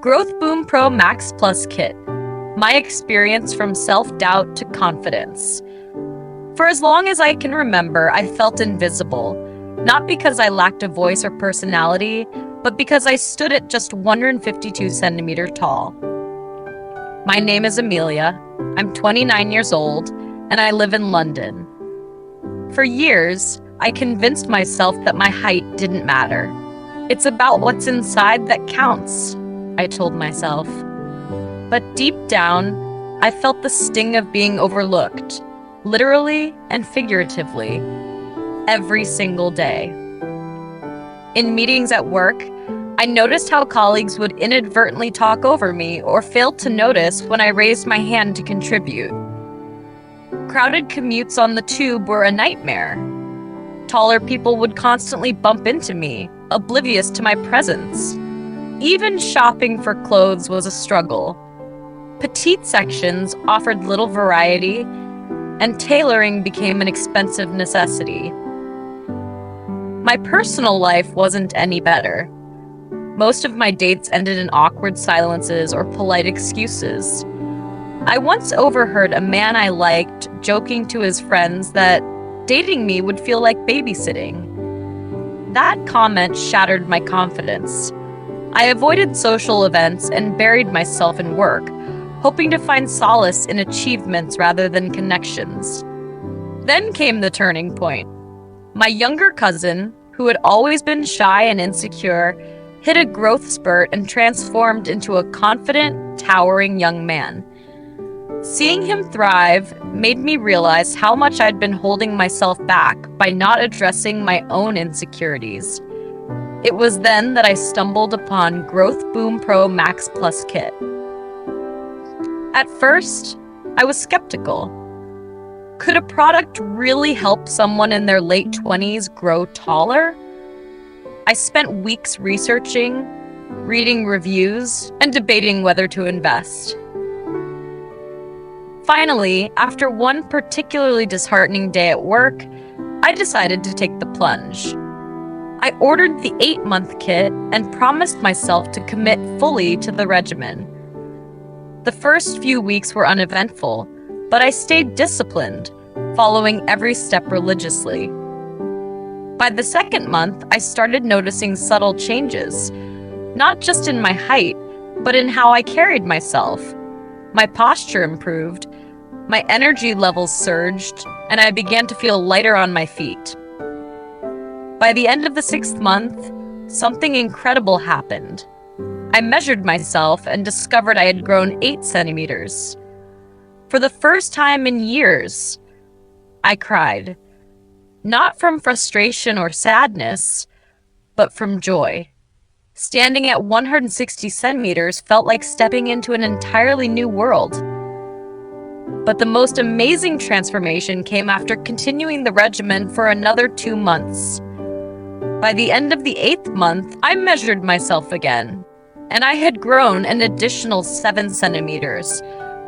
Boom Pro MaxPlus Kit. My experience from self-doubt to confidence. For as long as I can remember, I felt invisible, not because I lacked a voice or personality, but because I stood at just 152 centimeters tall. My name is Amelia. I'm 29 years old, and I live in London. For years, I convinced myself that my height didn't matter. It's about what's inside that counts, I told myself. But deep down, I felt the sting of being overlooked, literally and figuratively, every single day. In meetings at work, I noticed how colleagues would inadvertently talk over me or fail to notice when I raised my hand to contribute. Crowded commutes on the tube were a nightmare. Taller people would constantly bump into me, oblivious to my presence. Even shopping for clothes was a struggle. Petite sections offered little variety, and tailoring became an expensive necessity. My personal life wasn't any better. Most of my dates ended in awkward silences or polite excuses. I once overheard a man I liked joking to his friends that dating me would feel like babysitting. That comment shattered my confidence. I avoided social events and buried myself in work, hoping to find solace in achievements rather than connections. Then came the turning point. My younger cousin, who had always been shy and insecure, hit a growth spurt and transformed into a confident, towering young man. Seeing him thrive made me realize how much I'd been holding myself back by not addressing my own insecurities. It was then that I stumbled upon Boom Pro MaxPlus Kit. At first, I was skeptical. Could a product really help someone in their late 20s grow taller? I spent weeks researching, reading reviews, and debating whether to invest. Finally, after one particularly disheartening day at work, I decided to take the plunge. I ordered the 8-month kit and promised myself to commit fully to the regimen. The first few weeks were uneventful, but I stayed disciplined, following every step religiously. By the second month, I started noticing subtle changes, not just in my height, but in how I carried myself. My posture improved, my energy levels surged, and I began to feel lighter on my feet. By the end of the 6th month, something incredible happened. I measured myself and discovered I had grown 8 centimeters. For the first time in years, I cried. Not from frustration or sadness, but from joy. Standing at 160 centimeters felt like stepping into an entirely new world. But the most amazing transformation came after continuing the regimen for another 2 months. By the end of the 8th month, I measured myself again, and I had grown an additional 7 centimeters,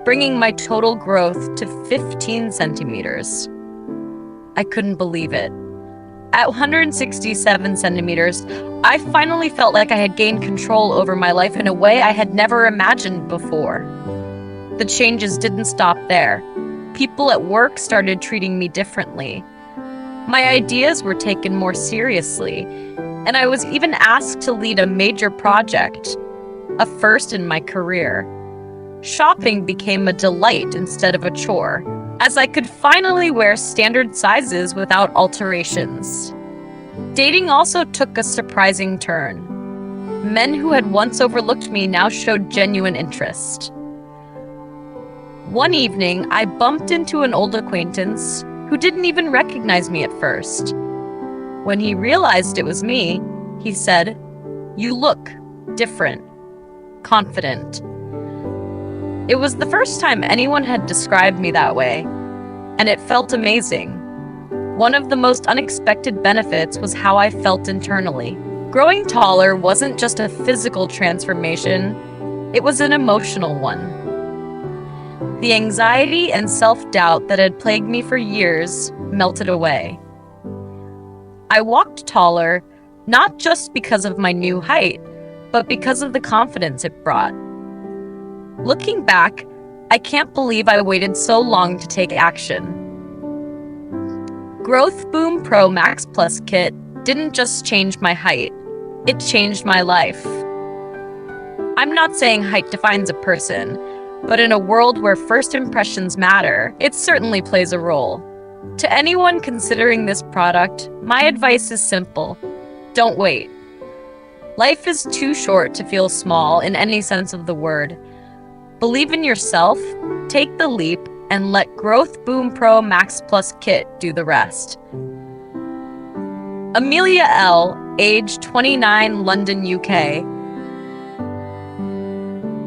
bringing my total growth to 15 centimeters. I couldn't believe it. At 167 centimeters, I finally felt like I had gained control over my life in a way I had never imagined before. The changes didn't stop there. People at work started treating me differently. My ideas were taken more seriously, and I was even asked to lead a major project, a first in my career. Shopping became a delight instead of a chore, as I could finally wear standard sizes without alterations. Dating also took a surprising turn. Men who had once overlooked me now showed genuine interest. One evening, I bumped into an old acquaintance who didn't even recognize me at first. When he realized it was me, he said, "You look different, confident." It was the first time anyone had described me that way, and it felt amazing. One of the most unexpected benefits was how I felt internally. Growing taller wasn't just a physical transformation, it was an emotional one. The anxiety and self-doubt that had plagued me for years melted away. I walked taller, not just because of my new height, but because of the confidence it brought. Looking back, I can't believe I waited so long to take action. Boom Pro MaxPlus Kit didn't just change my height, it changed my life. I'm not saying height defines a person, but in a world where first impressions matter, it certainly plays a role. To anyone considering this product, my advice is simple: don't wait. Life is too short to feel small in any sense of the word. Believe in yourself, take the leap, and let Boom Pro MaxPlus Kit do the rest. Amelia L., age 29, London, UK.